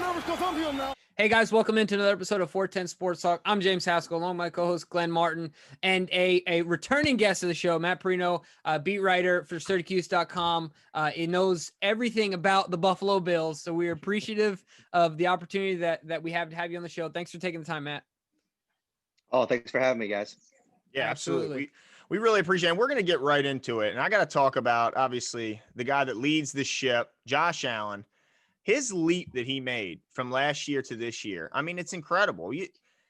nervous because I'm here now. Hey guys, welcome into another episode of 410 Sports Talk. I'm James Haskell, along with my co-host Glenn Martin, and a returning guest of the show, Matt Parrino, beat writer for Syracuse.com. He knows everything about the Buffalo Bills, so we're appreciative of the opportunity that we have to have you on the show. Thanks for taking the time, Matt. Oh, thanks for having me, guys. Yeah, absolutely. We really appreciate it. We're going to get right into it. And I got to talk about, obviously, the guy that leads the ship, Josh Allen. His leap that he made from last year to this year, I mean, it's incredible.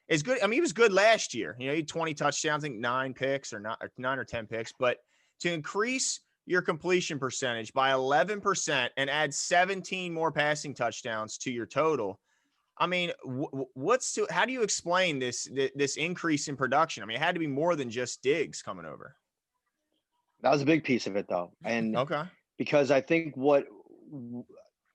It's good. I mean, he was good last year. You know, he had 20 touchdowns, I think 9 picks or 9 or 10 picks. But to increase your completion percentage by 11% and add 17 more passing touchdowns to your total, I mean, how do you explain this increase in production? I mean, it had to be more than just Diggs coming over. That was a big piece of it, though. And okay, because I think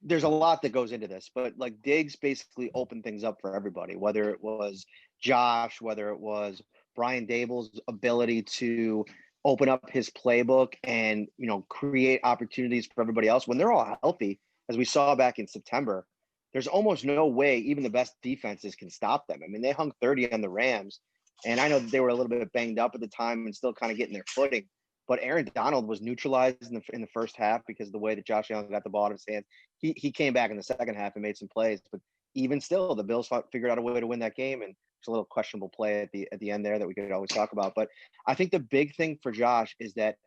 there's a lot that goes into this, but like Diggs basically opened things up for everybody, whether it was Josh, whether it was Brian Dable's ability to open up his playbook and, you know, create opportunities for everybody else when they're all healthy, as we saw back in September. There's almost no way even the best defenses can stop them. I mean, they hung 30 on the Rams, and I know that they were a little bit banged up at the time and still kind of getting their footing. But Aaron Donald was neutralized in the first half because of the way that Josh Allen got the ball out of his hands. He came back in the second half and made some plays. But even still, the Bills figured out a way to win that game. And it's a little questionable play at the end there that we could always talk about. But I think the big thing for Josh is that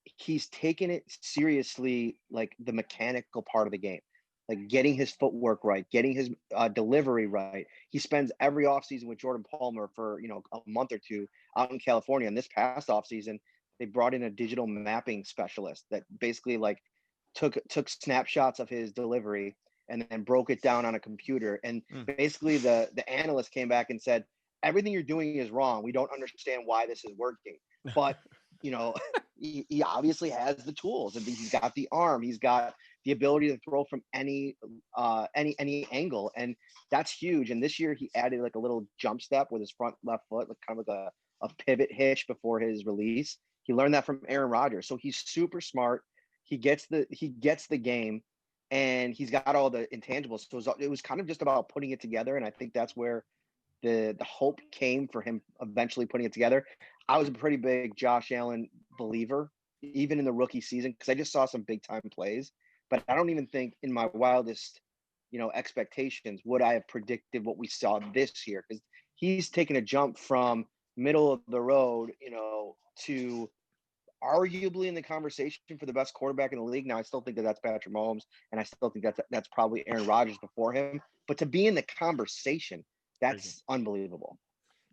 he's taken it seriously, like the mechanical part of the game, like getting his footwork right, getting his delivery right. He spends every offseason with Jordan Palmer for, you know, a month or two out in California. And this past offseason, they brought in a digital mapping specialist that basically like took snapshots of his delivery and then broke it down on a computer. And basically the analyst came back and said, everything you're doing is wrong. We don't understand why this is working. But, you know, he obviously has the tools, and he's got the arm. He's got the ability to throw from any angle. And that's huge. And this year he added like a little jump step with his front left foot, like kind of like a pivot hitch before his release. He learned that from Aaron Rodgers. So he's super smart. He gets the game, and he's got all the intangibles. So it was kind of just about putting it together. And I think that's where the hope came for him eventually putting it together. I was a pretty big Josh Allen believer, even in the rookie season, because I just saw some big time plays. But I don't even think in my wildest, you know, expectations would I have predicted what we saw this year, because he's taken a jump from middle of the road, you know, to arguably in the conversation for the best quarterback in the league. Now, I still think that that's Patrick Mahomes, and I still think that's probably Aaron Rodgers before him. But to be in the conversation, that's unbelievable.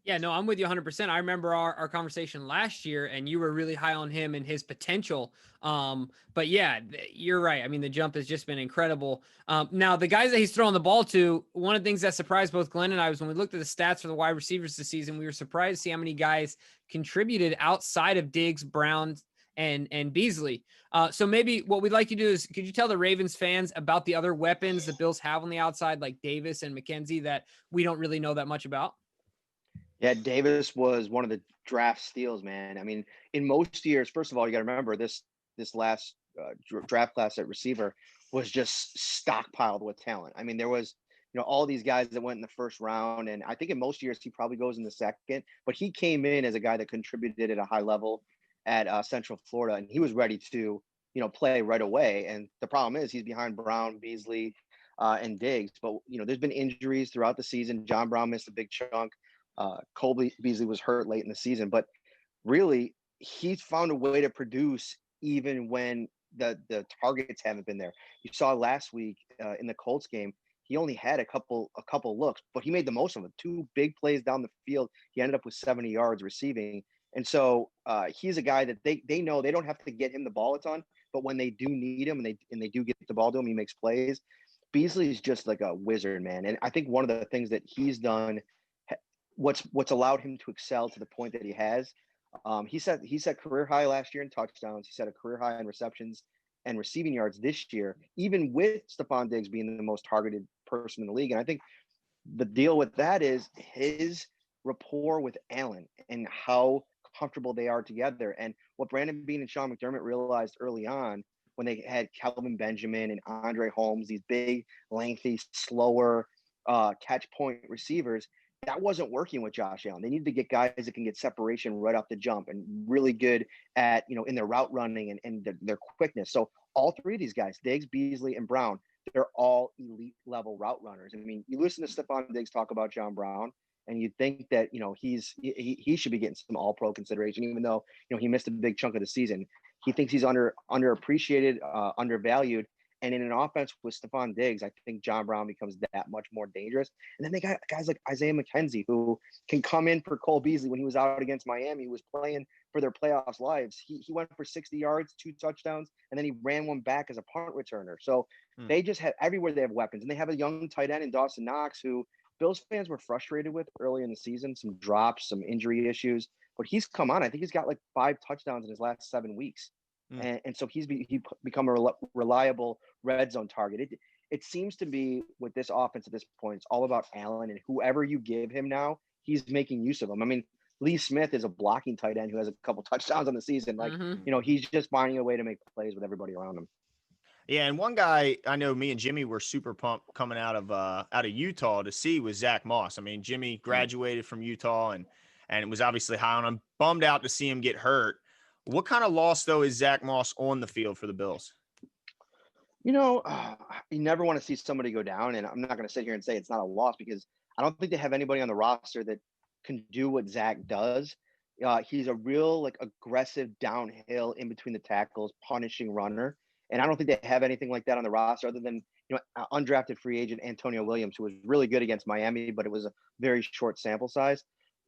Yeah, no, I'm with you 100%. I remember our conversation last year, and you were really high on him and his potential. But yeah, you're right. I mean, the jump has just been incredible. Now, the guys that he's throwing the ball to, one of the things that surprised both Glenn and I was when we looked at the stats for the wide receivers this season, we were surprised to see how many guys contributed outside of Diggs, Brown, and Beasley. So maybe what we'd like you to do is, could you tell the Ravens fans about the other weapons the Bills have on the outside, like Davis and McKenzie, that we don't really know that much about? Yeah, Davis was one of the draft steals, man. I mean, in most years, first of all, you got to remember this last draft class at receiver was just stockpiled with talent. I mean, there was, you know, all these guys that went in the first round, and I think in most years he probably goes in the second, but he came in as a guy that contributed at a high level at Central Florida, and he was ready to, you know, play right away. And the problem is he's behind Brown, Beasley, and Diggs. But, you know, there's been injuries throughout the season. John Brown missed a big chunk. Cole Beasley was hurt late in the season, but really he's found a way to produce even when the targets haven't been there. You saw last week in the Colts game, he only had a couple looks, but he made the most of it. 2 big plays down the field. He ended up with 70 yards receiving. And so he's a guy that they know they don't have to get him the ball a ton, but when they do need him and they do get the ball to him, he makes plays. Beasley is just like a wizard, man. And I think one of the things that he's done, what's allowed him to excel to the point that he has, he set career high last year in touchdowns. He set a career high in receptions and receiving yards this year, even with Stephon Diggs being the most targeted person in the league. And I think the deal with that is his rapport with Allen and how comfortable they are together. And what Brandon Beane and Sean McDermott realized early on when they had Kelvin Benjamin and Andre Holmes, these big, lengthy, slower catch point receivers. That wasn't working with Josh Allen. They needed to get guys that can get separation right off the jump and really good at, in their route running and their quickness. So all three of these guys, Diggs, Beasley, and Brown, they're all elite level route runners. I mean, you listen to Stephon Diggs talk about John Brown, and you think that, he should be getting some all pro consideration, even though, he missed a big chunk of the season. He thinks he's underappreciated, undervalued. And in an offense with Stephon Diggs, I think John Brown becomes that much more dangerous. And then they got guys like Isaiah McKenzie, who can come in for Cole Beasley when he was out against Miami. He was playing for their playoffs lives. He went for 60 yards, 2 touchdowns, and then he ran one back as a punt returner. So they just have everywhere they have weapons. And they have a young tight end in Dawson Knox, who Bills fans were frustrated with early in the season, some drops, some injury issues. But he's come on. I think he's got like 5 touchdowns in his last 7 weeks. And so he's become a reliable red zone target. It seems to be with this offense at this point, it's all about Allen, and whoever you give him now, he's making use of him. I mean, Lee Smith is a blocking tight end who has a couple touchdowns on the season. Like, he's just finding a way to make plays with everybody around him. Yeah, and one guy I know me and Jimmy were super pumped coming out of Utah to see was Zach Moss. I mean, Jimmy graduated from Utah and it was obviously high on him. Bummed out to see him get hurt. What kind of loss, though, is Zach Moss on the field for the Bills? You never want to see somebody go down, and I'm not going to sit here and say it's not a loss because I don't think they have anybody on the roster that can do what Zach does. He's a real aggressive downhill in between the tackles, punishing runner, and I don't think they have anything like that on the roster other than undrafted free agent Antonio Williams, who was really good against Miami, but it was a very short sample size.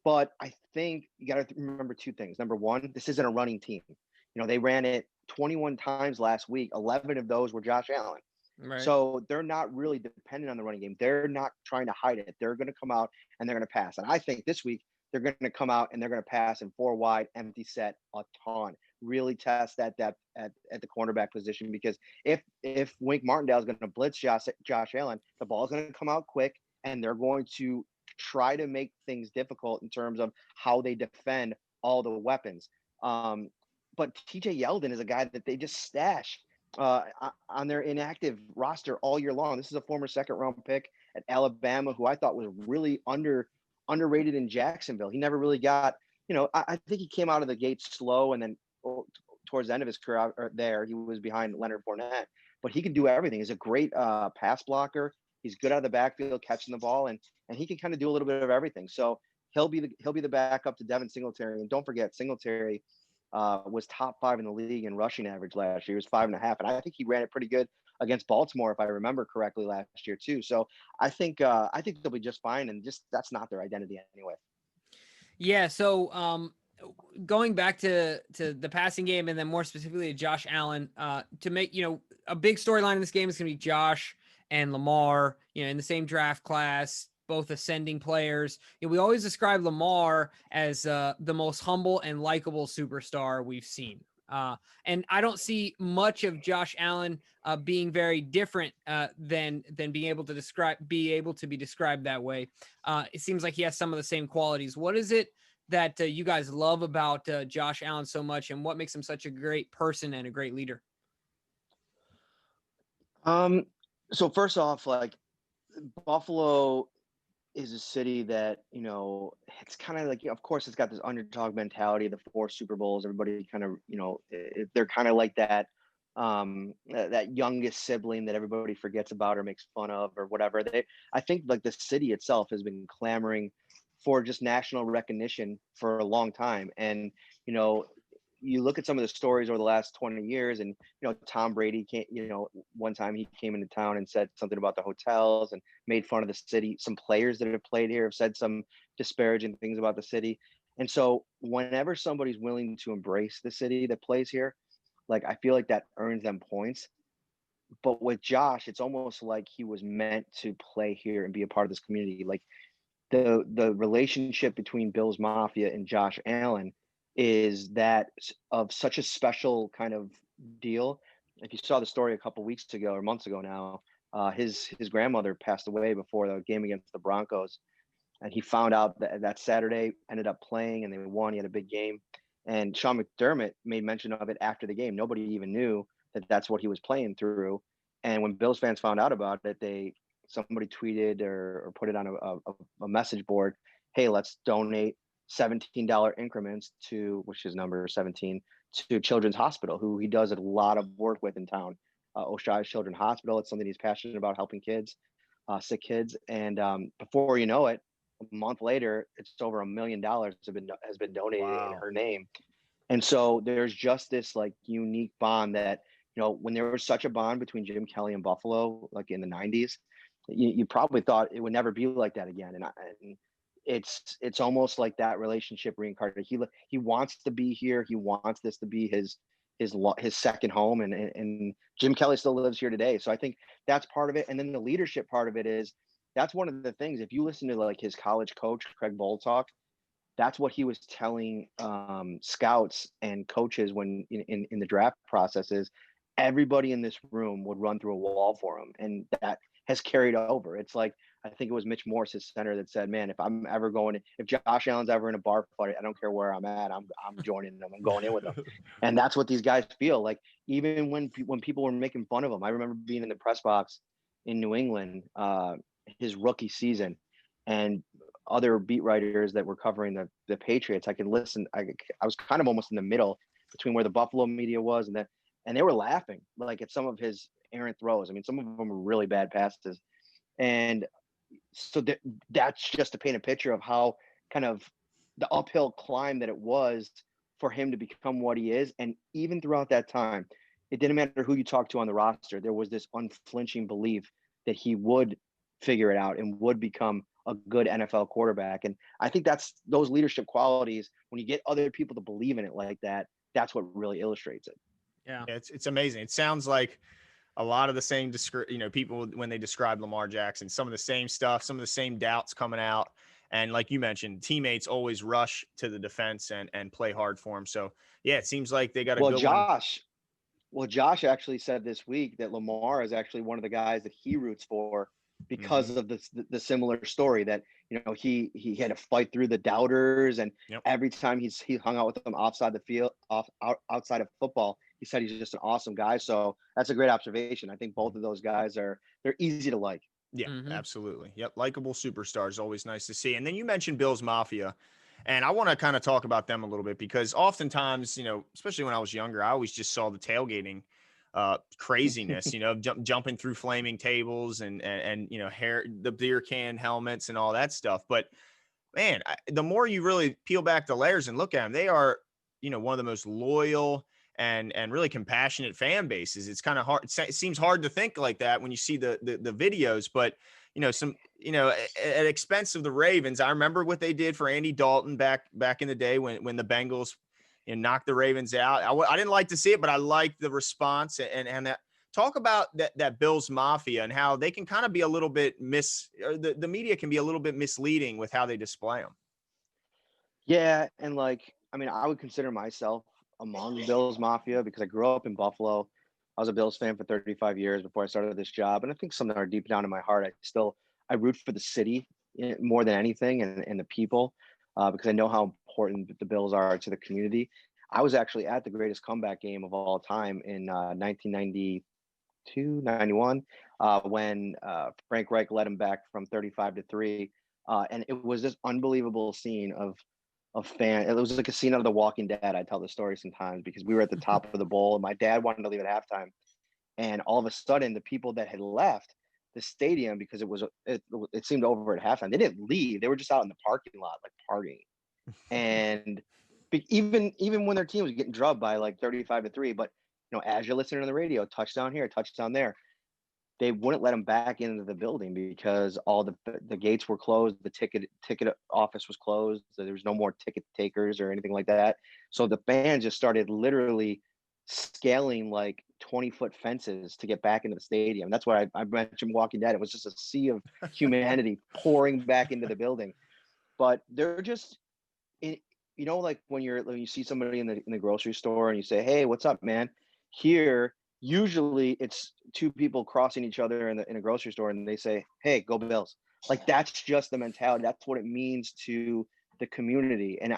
But I think you got to remember 2 things. Number one, this isn't a running team. They ran it 21 times last week. 11 of those were Josh Allen. Right. So they're not really dependent on the running game. They're not trying to hide it. They're going to come out and they're going to pass. And I think this week they're going to come out and they're going to pass in 4 wide, empty set a ton. Really test that depth at the cornerback position, because if Wink Martindale is going to blitz Josh Allen, the ball is going to come out quick, and they're going to try to make things difficult in terms of how they defend all the weapons. But TJ Yeldon is a guy that they just stash on their inactive roster all year long. This is a former 2nd-round pick at Alabama who I thought was really underrated in Jacksonville. He never really got, I think he came out of the gate slow, and then towards the end of his career there, he was behind Leonard Fournette. But he can do everything. He's a great pass blocker. He's good out of the backfield, catching the ball, and he can kind of do a little bit of everything. So he'll be the backup to Devin Singletary. And don't forget, Singletary was top 5 in the league in rushing average last year. He was 5.5, and I think he ran it pretty good against Baltimore, if I remember correctly, last year too. So I think they'll be just fine, and just that's not their identity anyway. Yeah. So going back to the passing game, and then more specifically to Josh Allen, to make a big storyline in this game is going to be Josh and Lamar, in the same draft class, both ascending players. We always describe Lamar as the most humble and likable superstar we've seen. And I don't see much of Josh Allen being very different than being able to be described that way. It seems like he has some of the same qualities. What is it that you guys love about Josh Allen so much, and what makes him such a great person and a great leader? So first off, Buffalo is a city that, it's kind of like, of course it's got this underdog mentality, the 4 Super Bowls, everybody kind of, they're kind of like that youngest sibling that everybody forgets about or makes fun of or whatever. I think the city itself has been clamoring for just national recognition for a long time. And, you look at some of the stories over the last 20 years, and Tom Brady came, one time he came into town and said something about the hotels and made fun of the city. Some players that have played here have said some disparaging things about the city. And so whenever somebody's willing to embrace the city that plays here, I feel like that earns them points. But with Josh, it's almost like he was meant to play here and be a part of this community. The relationship between Bills Mafia and Josh Allen is that of such a special kind of deal. If you saw the story a couple weeks ago or months ago now, his grandmother passed away before the game against the Broncos, and he found out that Saturday, ended up playing, and they won. He had a big game, and Sean McDermott made mention of it after the game. Nobody even knew that that's what he was playing through. And when Bills fans found out about it, somebody tweeted or put it on a message board. Hey, let's donate $17 increments to, which is number 17, to Children's Hospital, who he does a lot of work with in town. Oshai Children's Hospital. It's something he's passionate about, helping kids, sick kids. And before you know it, a month later, it's over $1 million has been donated in her name. And so there's just this like unique bond that, when there was such a bond between Jim Kelly and Buffalo, like in the 90s, you probably thought it would never be like that again. And it's almost like that relationship reincarnated. He wants to be here. He wants this to be his second home. And Jim Kelly still lives here today. So I think that's part of it. And then the leadership part of it is, that's one of the things, if you listen to like his college coach, Craig Bohl, talk, that's what he was telling scouts and coaches when in the draft processes. Everybody in this room would run through a wall for him, and that has carried over. It's like, I think it was Mitch Morse, his center, that said, "Man, if Josh Allen's ever in a bar fight, I don't care where I'm at, I'm joining them. I'm going in with them." And that's what these guys feel like. Even when people were making fun of him, I remember being in the press box in New England, his rookie season, and other beat writers that were covering the Patriots. I could listen. I was kind of almost in the middle between where the Buffalo media was and they were laughing like at some of his errant throws. I mean, some of them were really bad passes. And so that's just to paint a picture of how kind of the uphill climb that it was for him to become what he is. And even throughout that time, it didn't matter who you talked to on the roster. There was this unflinching belief that he would figure it out and would become a good NFL quarterback. And I think that's those leadership qualities, when you get other people to believe in it like that, that's what really illustrates it. Yeah. It's amazing. It sounds like a lot of the same, people when they describe Lamar Jackson, some of the same stuff, some of the same doubts coming out. And like you mentioned, teammates always rush to the defense and play hard for him. So yeah, it seems like they got a good one. Well, Josh actually said this week that Lamar is actually one of the guys that he roots for because of the similar story that, he had to fight through the doubters. And every time he hung out with them outside the field, outside of football, he said he's just an awesome guy. So that's a great observation. I think both of those guys they're easy to like. Yeah, absolutely. Yep. Likeable superstars. Always nice to see. And then you mentioned Bills Mafia. And I want to kind of talk about them a little bit because oftentimes, especially when I was younger, I always just saw the tailgating craziness, jumping through flaming tables and the beer can helmets and all that stuff. But man, the more you really peel back the layers and look at them, they are, one of the most loyal and really compassionate fan bases. It's kind of hard. It seems hard to think like that when you see the videos, but at expense of the Ravens, I remember what they did for Andy Dalton back in the day when the Bengals knocked the Ravens out. I didn't like to see it, but I liked the response and that. Talk about that Bills Mafia and how they can kind of be a little bit the media can be a little bit misleading with how they display them. Yeah, and I would consider myself among the Bills Mafia because I grew up in Buffalo. I was a Bills fan for 35 years before I started this job, and I think something deep down in my heart, I root for the city more than anything and the people because I know how important the Bills are to the community. I was actually at the greatest comeback game of all time in 1992, 91, when Frank Reich led him back from 35-3. And it was this unbelievable scene of fan. It was like a scene out of The Walking Dead. I tell the story sometimes because we were at the top of the bowl and my dad wanted to leave at halftime. And all of a sudden, the people that had left the stadium because it seemed over at halftime, they didn't leave. They were just out in the parking lot, like partying. And even when their team was getting drubbed by like 35-3, but as you're listening on the radio, touchdown here, touchdown there, they wouldn't let them back into the building because all the gates were closed. The ticket office was closed. So there was no more ticket takers or anything like that. So the fans just started literally scaling like 20-foot fences to get back into the stadium. That's why I mentioned Walking Dead. It was just a sea of humanity pouring back into the building. But they're just, like when you see somebody in the grocery store and you say, "Hey, what's up, man?" Here, usually it's two people crossing each other in a grocery store and they say, "Hey, go Bills." Like that's just the mentality. That's what it means to the community. And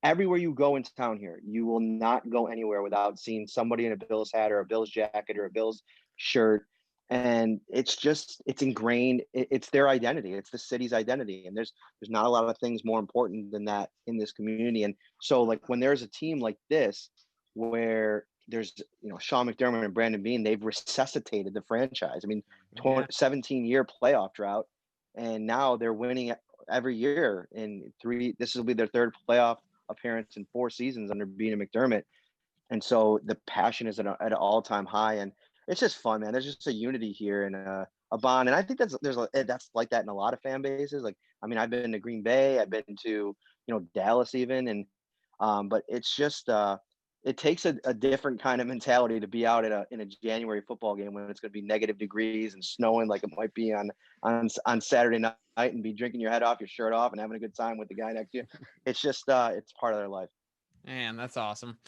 everywhere you go in town here, you will not go anywhere without seeing somebody in a Bills hat or a Bills jacket or a Bills shirt. And it's ingrained. It's their identity. It's the city's identity. And there's not a lot of things more important than that in this community. And so like when there's a team like this, where there's, Sean McDermott and Brandon Beane, they've resuscitated the franchise. I mean, 17-year playoff drought. And now they're winning every year this will be their third playoff appearance in 4 seasons under Beane and McDermott. And so the passion is at an all-time high, and it's just fun, man. There's just a unity here and a bond. And I think that's like that in a lot of fan bases. Like, I mean, I've been to Green Bay, I've been to, Dallas even. And, but it's just, it takes a different kind of mentality to be out in a January football game when it's going to be negative degrees and snowing like it might be on Saturday night, and be drinking your head off, your shirt off, and having a good time with the guy next to you. It's just, it's part of their life. Man, that's awesome.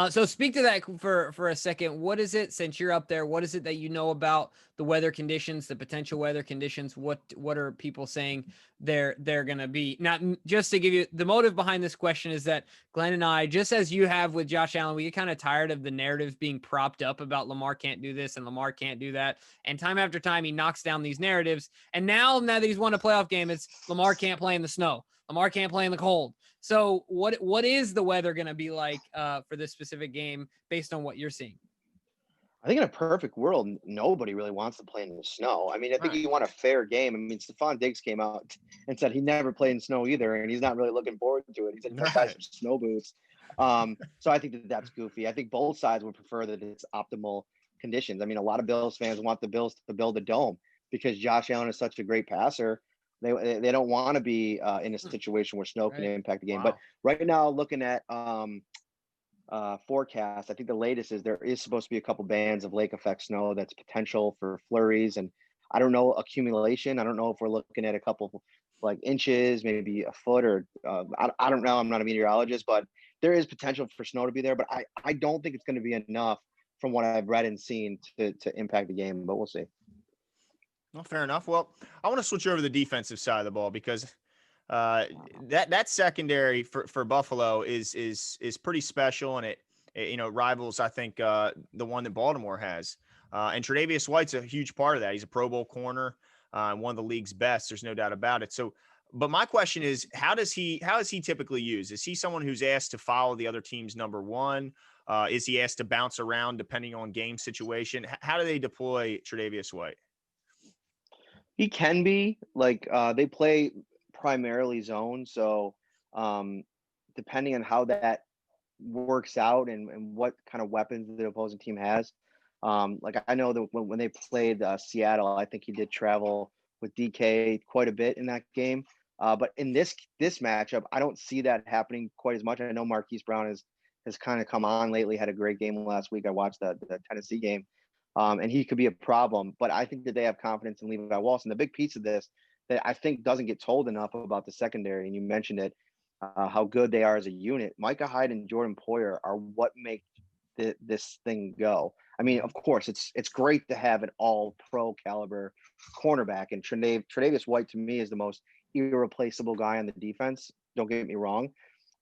So speak to that for a second. What is it, since you're up there, what is it that you know about the weather conditions, the potential weather conditions? What are people saying they're going to be? Now, just to give you the motive behind this question is that Glenn and I, just as you have with Josh Allen, we get kind of tired of the narratives being propped up about Lamar can't do this and Lamar can't do that. And time after time, he knocks down these narratives. And now that he's won a playoff game, it's Lamar can't play in the snow. Lamar can't play in the cold. So what is the weather going to be like for this specific game based on what you're seeing? I think in a perfect world, nobody really wants to play in the snow. I mean, I think you want a fair game. I mean, Stephon Diggs came out and said he never played in snow either, and he's not really looking forward to it. He said, "Buy some snow boots." So I think that's goofy. I think both sides would prefer that it's optimal conditions. I mean, a lot of Bills fans want the Bills to build a dome because Josh Allen is such a great passer. They don't want to be in a situation where snow can impact the game. Wow. But right now, looking at forecast, I think the latest is there is supposed to be a couple bands of lake effect snow that's potential for flurries, and I don't know accumulation. I don't know if we're looking at a couple like inches, maybe a foot, or I don't know. I'm not a meteorologist, but there is potential for snow to be there. But I don't think it's going to be enough from what I've read and seen to impact the game. But we'll see. Well, fair enough. Well, I want to switch over to the defensive side of the ball because that secondary for Buffalo is pretty special, and it rivals, I think, the one that Baltimore has. And Tre'Davious White's a huge part of that. He's a Pro Bowl corner, one of the league's best. There's no doubt about it. So, but my question is, how is he typically used? Is he someone who's asked to follow the other team's number one? Is he asked to bounce around depending on game situation? How do they deploy Tre'Davious White? He can be like they play primarily zone, so depending on how that works out and what kind of weapons the opposing team has, like I know that when they played Seattle, I think he did travel with DK quite a bit in that game. But in this matchup, I don't see that happening quite as much. I know Marquise Brown has kind of come on lately, had a great game last week. I watched the Tennessee game. And he could be a problem, but I think that they have confidence in Levi Wallace. And the big piece of this that I think doesn't get told enough about the secondary, and you mentioned it, how good they are as a unit. Micah Hyde and Jordan Poyer are what make this thing go. I mean, of course, it's great to have an all-pro caliber cornerback, and Tre'Davious White to me is the most irreplaceable guy on the defense. Don't get me wrong.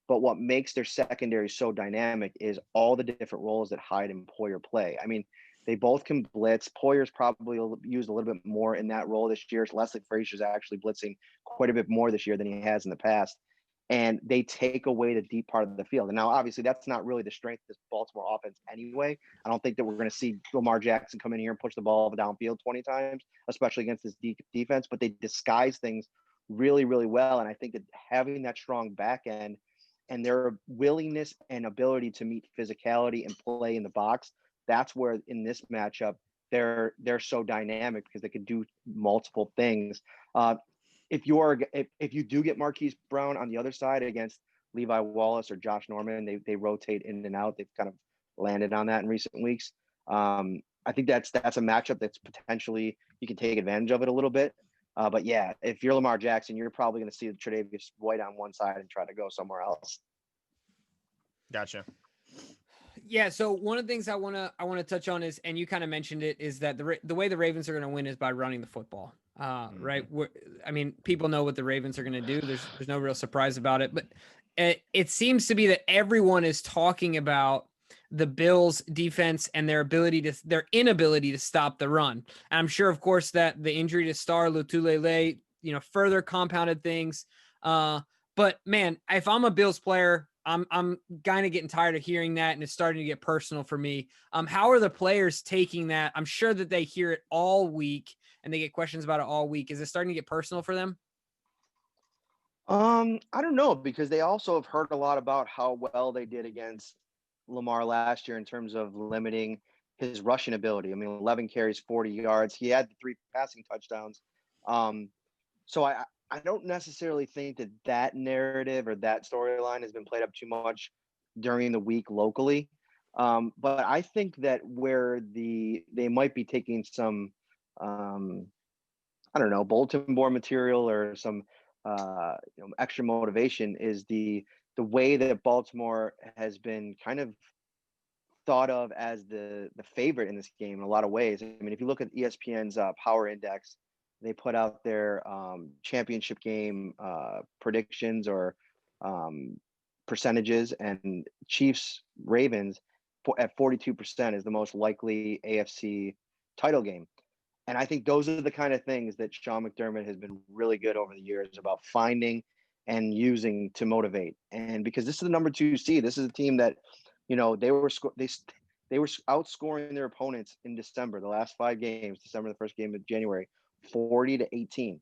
But what makes their secondary so dynamic is all the different roles that Hyde and Poyer play. I mean, they both can blitz. Poyer's probably used a little bit more in that role this year. Leslie Frazier's actually blitzing quite a bit more this year than he has in the past. And they take away the deep part of the field. And now, obviously, that's not really the strength of this Baltimore offense anyway. I don't think that we're going to see Lamar Jackson come in here and push the ball downfield 20 times, especially against this deep defense. But they disguise things really, really well. And I think that having that strong back end and their willingness and ability to meet physicality and play in the box, that's where in this matchup they're so dynamic because they can do multiple things. If you do get Marquise Brown on the other side against Levi Wallace or Josh Norman, they rotate in and out. They've kind of landed on that in recent weeks. I think that's a matchup that's potentially you can take advantage of it a little bit. But yeah, if you're Lamar Jackson, you're probably going to see the Tre'Davious White on one side and try to go somewhere else. Gotcha. Yeah, so one of the things I want to touch on is, and you kind of mentioned it, is that the way the Ravens are going to win is by running the football, right? I mean, people know what the Ravens are going to do. There's no real surprise about it. But it seems to be that everyone is talking about the Bills defense and their inability to stop the run. And I'm sure, of course, that the injury to Star Lotulelei, further compounded things. But man, if I'm a Bills player, I'm kind of getting tired of hearing that, and it's starting to get personal for me. How are the players taking that? I'm sure that they hear it all week and they get questions about it all week. Is it starting to get personal for them? I don't know, because they also have heard a lot about how well they did against Lamar last year in terms of limiting his rushing ability. I mean, 11 carries, 40 yards. He had the 3 passing touchdowns. Um, so I don't necessarily think that narrative or that storyline has been played up too much during the week locally. But I think that where they might be taking some, um, I don't know, bulletin board material or some extra motivation is the way that Baltimore has been kind of thought of as the favorite in this game in a lot of ways. I mean, if you look at ESPN's Power Index, they put out their championship game predictions or um, percentages, and Chiefs Ravens at 42% is the most likely AFC title game. And I think those are the kind of things that Sean McDermott has been really good over the years about finding and using to motivate. And because this is the number 2 seed, this is a team that, they were outscoring their opponents in December, the last 5 games, December, the first game of January, 40-18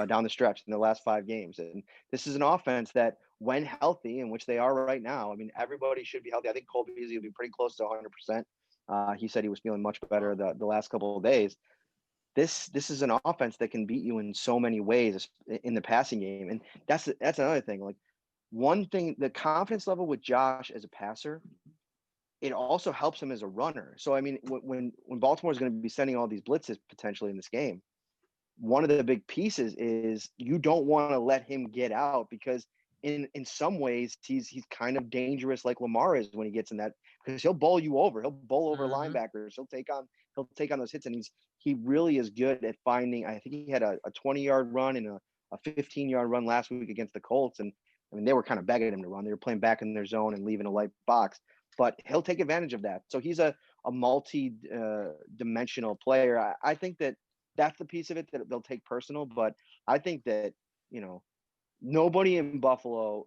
down the stretch in the last 5 games. And this is an offense that, when healthy, in which they are right now, I mean, everybody should be healthy. I think Cole Beasley will be pretty close to 100%. He said he was feeling much better the last couple of days. This is an offense that can beat you in so many ways in the passing game. And that's another thing. Like, one thing, the confidence level with Josh as a passer, it also helps him as a runner. So I mean, when Baltimore is going to be sending all these blitzes potentially in this game, one of the big pieces is you don't want to let him get out, because in some ways he's kind of dangerous, like Lamar is when he gets in that, because he'll bowl you over. He'll bowl over linebackers. He'll take on those hits, and he really is good at finding. I think he had a 20-yard run and a 15-yard run last week against the Colts, and I mean, they were kind of begging him to run. They were playing back in their zone and leaving a light box, but he'll take advantage of that. So he's a multi dimensional player. I think that's the piece of it that they'll take personal. But I think that, nobody in Buffalo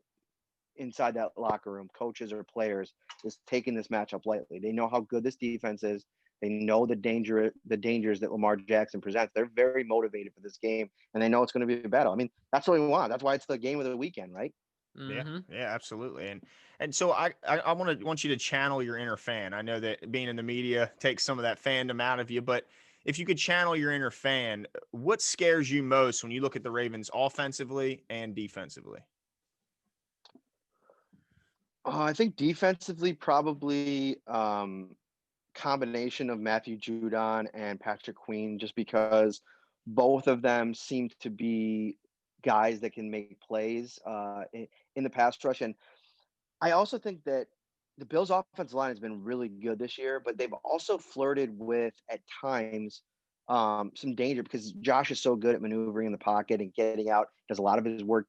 inside that locker room, coaches or players, is taking this matchup lightly. They know how good this defense is. They know the dangers that Lamar Jackson presents. They're very motivated for this game, and they know it's going to be a battle. I mean, that's what we want. That's why it's the game of the weekend, right? Yeah, absolutely. And so I want you to channel your inner fan. I know that being in the media takes some of that fandom out of you, but if you could channel your inner fan, what scares you most when you look at the Ravens offensively and defensively? I think defensively, probably combination of Matthew Judon and Patrick Queen, just because both of them seem to be guys that can make plays in the pass rush. And I also think that the Bills' offensive line has been really good this year, but they've also flirted with, at times, some danger, because Josh is so good at maneuvering in the pocket and getting out. Does a lot of his work,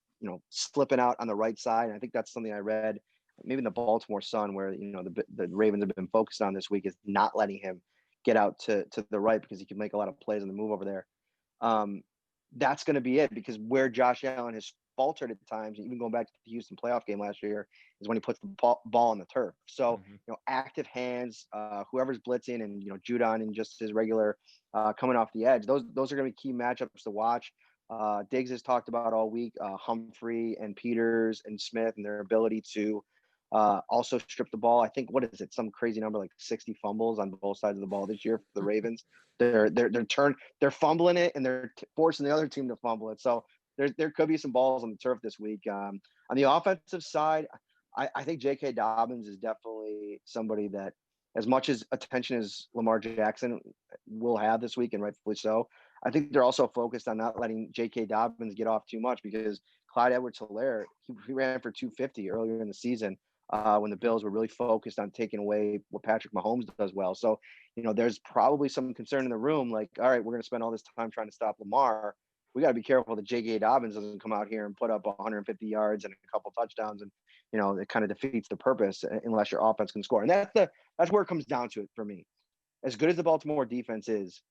slipping out on the right side. And I think that's something I read maybe in the Baltimore Sun, where the Ravens have been focused on this week, is not letting him get out to the right, because he can make a lot of plays on the move over there. That's going to be it, because where Josh Allen has faltered at times, even going back to the Houston playoff game last year, is when he puts the ball on the turf. So, active hands, whoever's blitzing, and, Judon and just his regular coming off the edge, those are going to be key matchups to watch. Diggs has talked about all week, Humphrey and Peters and Smith, and their ability to also strip the ball. I think, what is it? Some crazy number, like 60 fumbles on both sides of the ball this year for the Ravens. They're fumbling it, and they're forcing the other team to fumble it. So there could be some balls on the turf this week. On the offensive side, I think J.K. Dobbins is definitely somebody that, as much as attention as Lamar Jackson will have this week, and rightfully so, I think they're also focused on not letting J.K. Dobbins get off too much, because Clyde Edwards-Helaire, he ran for 250 earlier in the season, when the Bills were really focused on taking away what Patrick Mahomes does well. So, there's probably some concern in the room, like, all right, we're going to spend all this time trying to stop Lamar. We got to be careful that J.K. Dobbins doesn't come out here and put up 150 yards and a couple touchdowns and it kind of defeats the purpose unless your offense can score. And that's where it comes down to it for me. As good as the Baltimore defense is,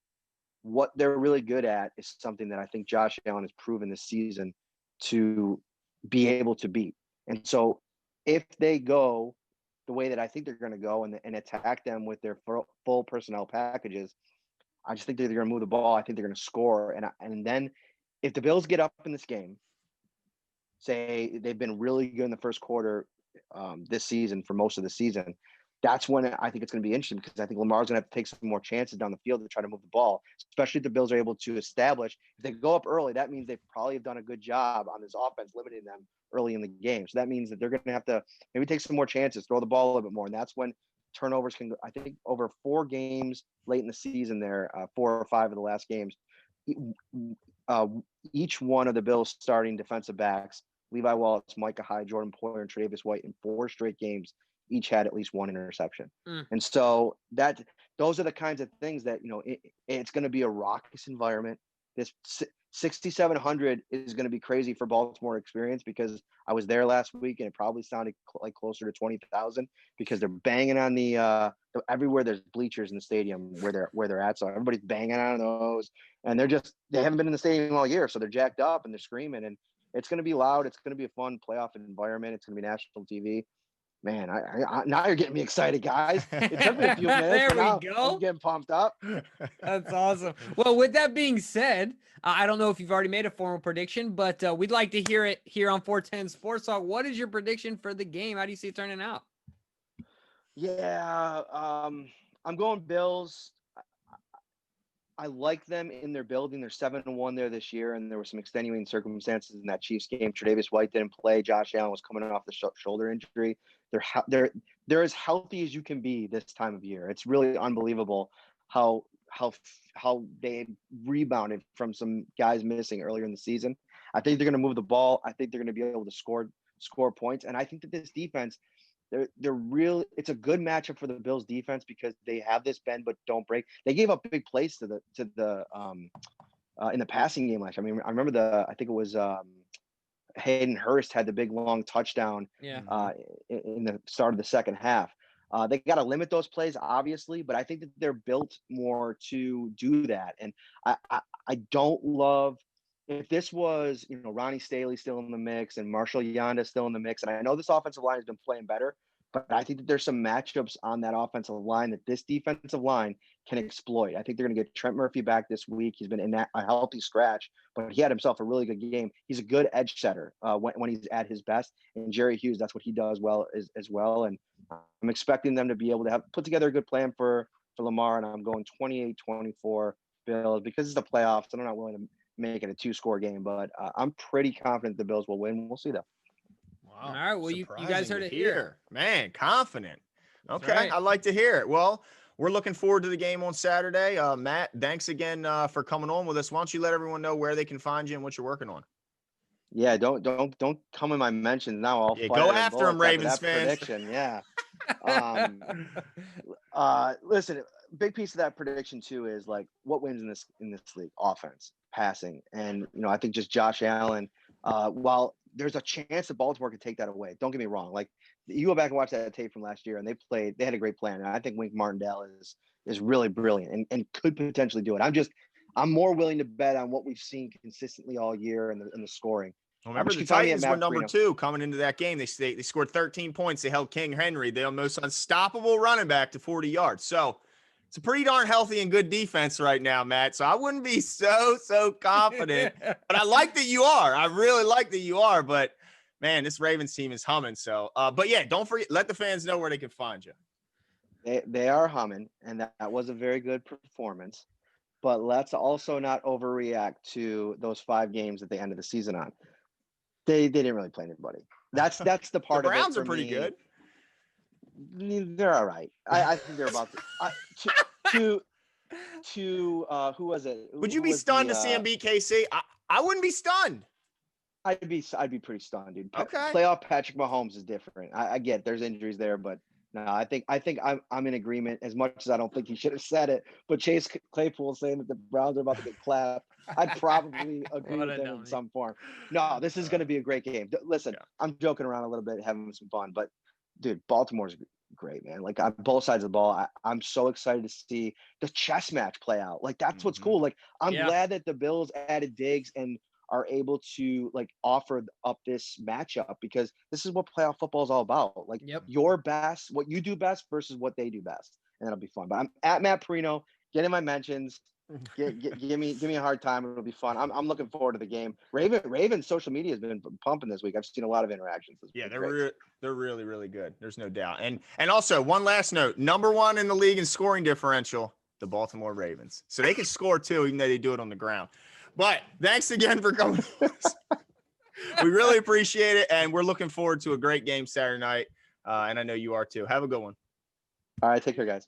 what they're really good at is something that I think Josh Allen has proven this season to be able to beat. And so if they go the way that I think they're going to go and attack them with their full personnel packages, I just think they're going to move the ball. I think they're going to score. And then if the Bills get up in this game, say they've been really good in the first quarter this season for most of the season, that's when I think it's going to be interesting, because I think Lamar's going to have to take some more chances down the field to try to move the ball, especially if the Bills are able to establish. If they go up early, that means they probably have done a good job on this offense, limiting them early in the game. So that means that they're going to have to maybe take some more chances, throw the ball a little bit more. And that's when turnovers can, I think, over 4 games late in the season there, 4 or 5 of the last games, each one of the Bills starting defensive backs, Levi Wallace, Micah Hyde, Jordan Poyer, and Tre'Davious White, in 4 straight games, each had at least 1 interception. And so those are the kinds of things that, it's going to be a raucous environment. This 6,700 is going to be crazy for Baltimore experience, because I was there last week and it probably sounded like closer to 20,000, because they're banging on the everywhere there's bleachers in the stadium where they're at. So everybody's banging on those, and they haven't been in the stadium all year. So they're jacked up and they're screaming, and it's going to be loud. It's going to be a fun playoff environment. It's going to be national TV. Man, I now you're getting me excited, guys. It took me a few minutes. There but we now go. I'm getting pumped up. That's awesome. Well, with that being said, I don't know if you've already made a formal prediction, but we'd like to hear it here on 410 Sports Talk. What is your prediction for the game? How do you see it turning out? Yeah, I'm going Bills. I like them in their building. They're 7-1 there this year, and there were some extenuating circumstances in that Chiefs game. Tre'Davious White didn't play. Josh Allen was coming off the shoulder injury. They're as healthy as you can be this time of year. It's really unbelievable how they rebounded from some guys missing earlier in the season. I think they're going to move the ball. I think they're going to be able to score points, and I think that this defense, it's a good matchup for the Bills defense, because they have this bend but don't break. They gave up big plays to the in the passing game last year. I mean, I remember I think it was Hayden Hurst had the big long touchdown in the start of the second half. They got to limit those plays, obviously, but I think that they're built more to do that. And I don't love, if this was, Ronnie Staley still in the mix and Marshall Yanda still in the mix, and I know this offensive line has been playing better, but I think that there's some matchups on that offensive line that this defensive line can exploit. I think they're going to get Trent Murphy back this week. He's been in a healthy scratch, but he had himself a really good game. He's a good edge setter when he's at his best. And Jerry Hughes, that's what he does well as well. And I'm expecting them to be able to put together a good plan for Lamar. And I'm going 28-24 Bills, because it's the playoffs, and I'm not willing to make it a 2-score game, but I'm pretty confident the Bills will win. We'll see though. Wow. All right. Well, you guys heard it here. Man, confident. Okay. Right. I like to hear it. Well, we're looking forward to the game on Saturday. Matt, thanks again for coming on with us. Why don't you let everyone know where they can find you and what you're working on? Yeah, don't come in my mentions now. I'll go after him, Ravens fans. Prediction. Yeah. Listen, big piece of that prediction too is like what wins in this league: offense, passing, and I think just Josh Allen. While there's a chance that Baltimore could take that away, don't get me wrong. Like, you go back and watch that tape from last year, and they had a great plan. And I think Wink Martindale is really brilliant and could potentially do it. I'm more willing to bet on what we've seen consistently all year in the scoring. Well, remember, the Titans were number 2 coming into that game. They scored 13 points. They held King Henry, the most unstoppable running back, to 40 yards. So it's a pretty darn healthy and good defense right now, Matt. So I wouldn't be so confident. But I like that you are. I really like that you are. But, man, this Ravens team is humming. So, but, yeah, don't forget, let the fans know where they can find you. They are humming, and that was a very good performance. But let's also not overreact to those 5 games that they ended the season on. They didn't really play anybody. That's the part the of it. Browns are pretty good. They're all right. I think they're about to who was it? Would you be stunned to see him beat KC? I wouldn't be stunned. I'd be pretty stunned, dude. Okay. Playoff Patrick Mahomes is different. I get there's injuries there, but No, I think I'm in agreement. As much as I don't think he should have said it, but Chase Claypool saying that the Browns are about to get clapped, I'd probably agree What with a him in dummy. some form. No, this is going to be a great game. Listen, Yeah. I'm joking around a little bit, having some fun, but dude, Baltimore's great, man. Like on both sides of the ball, I'm so excited to see the chess match play out. Like that's what's cool. Like I'm Yeah. glad that the Bills added Diggs and are able to like offer up this matchup, because this is what playoff football is all about. Like Yep. your best, what you do best versus what they do best, and that'll be fun. But I'm at Matt Parrino. Get in my mentions. Give me a hard time. It'll be fun. I'm looking forward to the game. Ravens social media has been pumping this week. I've seen a lot of interactions. Yeah, they're really, really good. There's no doubt. And also one last note: number 1 in the league in scoring differential, the Baltimore Ravens. So they can score too, even though they do it on the ground. But thanks again for coming. We really appreciate it, and we're looking forward to a great game Saturday night. And I know you are too. Have a good one. All right, take care, guys.